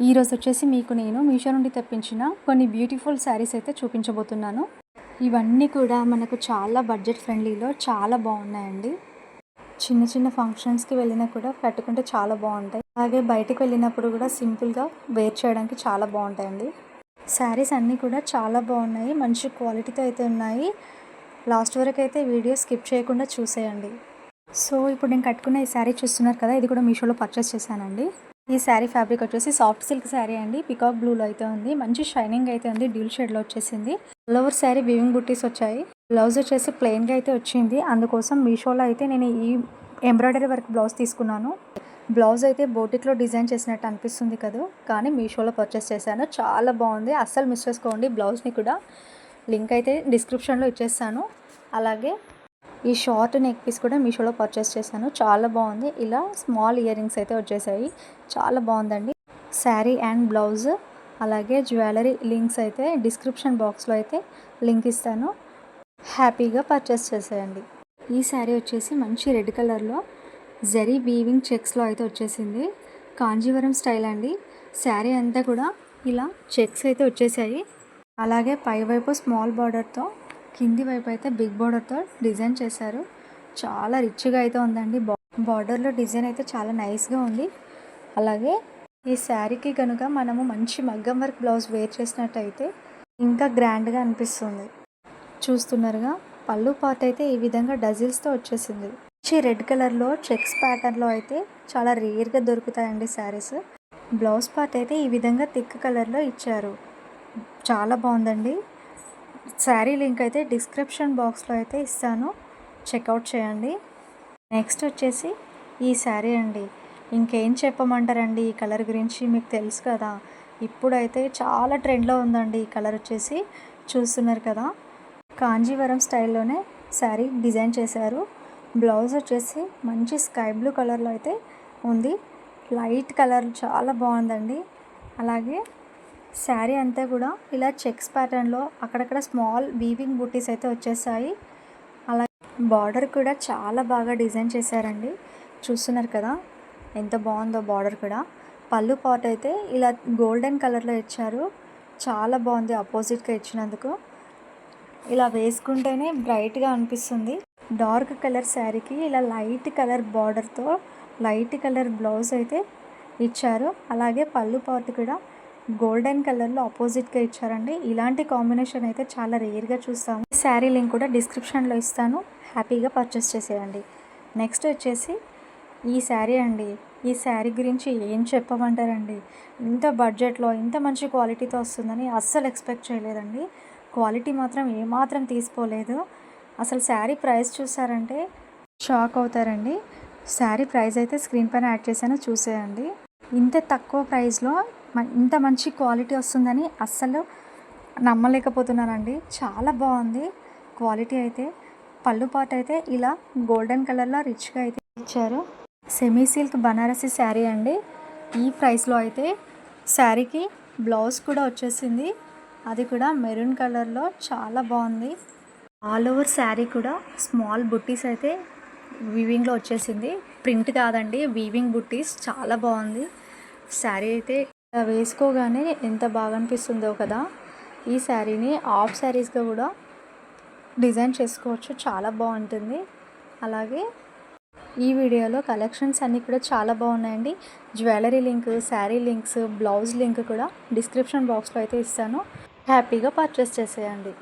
ఈరోజు వచ్చేసి మీకు నేను మీషో నుండి తెప్పించిన కొన్ని బ్యూటిఫుల్ శారీస్ అయితే చూపించబోతున్నాను. ఇవన్నీ కూడా మనకు చాలా బడ్జెట్ ఫ్రెండ్లీలో చాలా బాగున్నాయండి. చిన్న చిన్న ఫంక్షన్స్కి వెళ్ళినా కూడా కట్టుకుంటే చాలా బాగుంటాయి. అలాగే బయటకు వెళ్ళినప్పుడు కూడా సింపుల్గా వేర్ చేయడానికి చాలా బాగుంటాయండి. శారీస్ అన్నీ కూడా చాలా బాగున్నాయి, మంచి క్వాలిటీతో అయితే ఉన్నాయి. లాస్ట్ వరకు అయితే వీడియో స్కిప్ చేయకుండా చూసేయండి. సో ఇప్పుడు నేను కట్టుకున్న ఈ శారీ చూస్తున్నారు కదా, ఇది కూడా మీషోలో పర్చేస్ చేశానండి. ఈ శారీ ఫ్యాబ్రిక్ వచ్చేసి సాఫ్ట్ సిల్క్ శారీ అండి. పికాక్ బ్లూలో అయితే ఉంది, మంచి షైనింగ్ అయితే ఉంది, డ్యూల్ షేడ్లో వచ్చేసింది. ఆల్ ఓవర్ శారీ వీవింగ్ బుట్టీస్ వచ్చాయి. బ్లౌజ్ వచ్చేసి ప్లెయిన్గా అయితే వచ్చింది. అందుకోసం మీషోలో అయితే నేను ఈ ఎంబ్రాయిడరీ వర్క్ బ్లౌజ్ తీసుకున్నాను. బ్లౌజ్ అయితే బోటిక్లో డిజైన్ చేసినట్టు అనిపిస్తుంది కదా, కానీ మీషోలో పర్చేస్ చేశాను. చాలా బాగుంది, అస్సలు మిస్ చేసుకోండి. బ్లౌజ్ని కూడా లింక్ అయితే డిస్క్రిప్షన్లో ఇచ్చేస్తాను. అలాగే ఈ షార్ట్ నెక్ పీస్ కూడా మీషోలో పర్చేస్ చేశాను. చాలా బాగుంది. ఇలా స్మాల్ ఇయర్ రింగ్స్ అయితే వచ్చేసాయి. చాలా బాగుందండి. శారీ అండ్ బ్లౌజ్ అలాగే జ్యువెలరీ లింక్స్ అయితే డిస్క్రిప్షన్ బాక్స్లో అయితే లింక్ ఇస్తాను. హ్యాపీగా పర్చేస్ చేసేయండి. ఈ శారీ వచ్చేసి మంచి రెడ్ కలర్లో జరీ వీవింగ్ చెక్స్లో అయితే వచ్చేసింది. కాంజీవరం స్టైల్ అండి. శారీ అంతా కూడా ఇలా చెక్స్ అయితే వచ్చేసాయి. అలాగే పైవైపు స్మాల్ బార్డర్తో, కింది వైపు అయితే బిగ్ బార్డర్తో డిజైన్ చేశారు. చాలా రిచ్గా అయితే ఉందండి. బార్డర్లో డిజైన్ అయితే చాలా నైస్గా ఉంది. అలాగే ఈ శారీకి కనుక మనము మంచి మగ్గం వర్క్ బ్లౌజ్ వేర్ చేసినట్టయితే ఇంకా గ్రాండ్గా అనిపిస్తుంది. చూస్తున్నారుగా, పళ్ళు పార్ట్ అయితే ఈ విధంగా డజిల్స్తో వచ్చేసింది. మంచి రెడ్ కలర్లో చెక్స్ ప్యాటర్న్లో అయితే చాలా రేర్గా దొరుకుతాయండి శారీస్. బ్లౌజ్ పార్ట్ అయితే ఈ విధంగా థిక్ కలర్లో ఇచ్చారు. చాలా బాగుందండి. శారీ లింక్ అయితే డిస్క్రిప్షన్ బాక్స్లో అయితే ఇస్తాను, చెక్అవుట్ చేయండి. నెక్స్ట్ వచ్చేసి ఈ శారీ అండి. ఇంకేం చెప్పమంటారండి, ఈ కలర్ గురించి మీకు తెలుసు కదా. ఇప్పుడైతే చాలా ట్రెండ్లో ఉందండి ఈ కలర్ వచ్చేసి. చూస్తున్నారు కదా, కాంజీవరం స్టైల్లోనే శారీ డిజైన్ చేశారు. బ్లౌజ్ వచ్చేసి మంచి స్కై బ్లూ కలర్లో అయితే ఉంది. లైట్ కలర్ చాలా బాగుందండి. అలాగే శారీ అంతా కూడా ఇలా చెక్స్ ప్యాటర్న్లో అక్కడక్కడ స్మాల్ వీవింగ్ బూటీస్ అయితే వచ్చేసాయి. అలాగే బార్డర్ కూడా చాలా బాగా డిజైన్ చేశారండి. చూస్తున్నారు కదా ఎంత బాగుందో బార్డర్ కూడా. పళ్ళు పార్ట్ అయితే ఇలా గోల్డెన్ కలర్లో ఇచ్చారు. చాలా బాగుంది ఆపోజిట్గా ఇచ్చినందుకు. ఇలా వేసుకుంటేనే బ్రైట్గా అనిపిస్తుంది. డార్క్ కలర్ శారీకి ఇలా లైట్ కలర్ బార్డర్తో లైట్ కలర్ బ్లౌజ్ అయితే ఇచ్చారు. అలాగే పళ్ళు పార్ట్ కూడా గోల్డెన్ కలర్లో ఆపోజిట్గా ఇచ్చారండి. ఇలాంటి కాంబినేషన్ అయితే చాలా రేర్గా చూస్తాము. శారీ లింక్ కూడా డిస్క్రిప్షన్లో ఇస్తాను, హ్యాపీగా పర్చేస్ చేసేయండి. నెక్స్ట్ వచ్చేసి ఈ శారీ అండి. ఈ శారీ గురించి ఏం చెప్పమంటారండి, ఇంత బడ్జెట్లో ఇంత మంచి క్వాలిటీతో వస్తుందని అస్సలు ఎక్స్పెక్ట్ చేయలేదండి. క్వాలిటీ మాత్రం ఏమాత్రం తీసుకోలేదు. అసలు శారీ ప్రైస్ చూసారంటే షాక్ అవుతారండి. శారీ ప్రైస్ అయితే స్క్రీన్ పైన యాడ్ చేశాను, చూసేయండి. ఇంత తక్కువ ప్రైస్లో ఇంత మంచి క్వాలిటీ వస్తుందని అస్సలు నమ్మలేకపోతున్నానండి. చాలా బాగుంది క్వాలిటీ అయితే. పళ్ళు పార్ట్ అయితే ఇలా గోల్డెన్ కలర్లో రిచ్గా అయితే ఇచ్చారు. సెమీ సిల్క్ బనారసి శారీ అండి. ఈ ప్రైస్లో అయితే శారీకి బ్లౌజ్ కూడా వచ్చేసింది, అది కూడా మెరూన్ కలర్లో చాలా బాగుంది. ఆల్ ఓవర్ శారీ కూడా స్మాల్ బుట్టీస్ అయితే వీవింగ్లో వచ్చేసింది. ప్రింట్ కాదండి, వీవింగ్ బుట్టీస్. చాలా బాగుంది శారీ అయితే. వేసుకోగానే ఎంత బాగా అనిపిస్తుందో కదా. ఈ శారీని హాఫ్ శారీస్గా కూడా డిజైన్ చేసుకోవచ్చు, చాలా బాగుంటుంది. అలాగే ఈ వీడియోలో కలెక్షన్స్ అన్నీ కూడా చాలా బాగున్నాయండి. Jewellery link, sari links, blouse link కూడా డిస్క్రిప్షన్ బాక్స్లో అయితే ఇస్తాను, హ్యాపీగా పర్చేస్ చేసేయండి.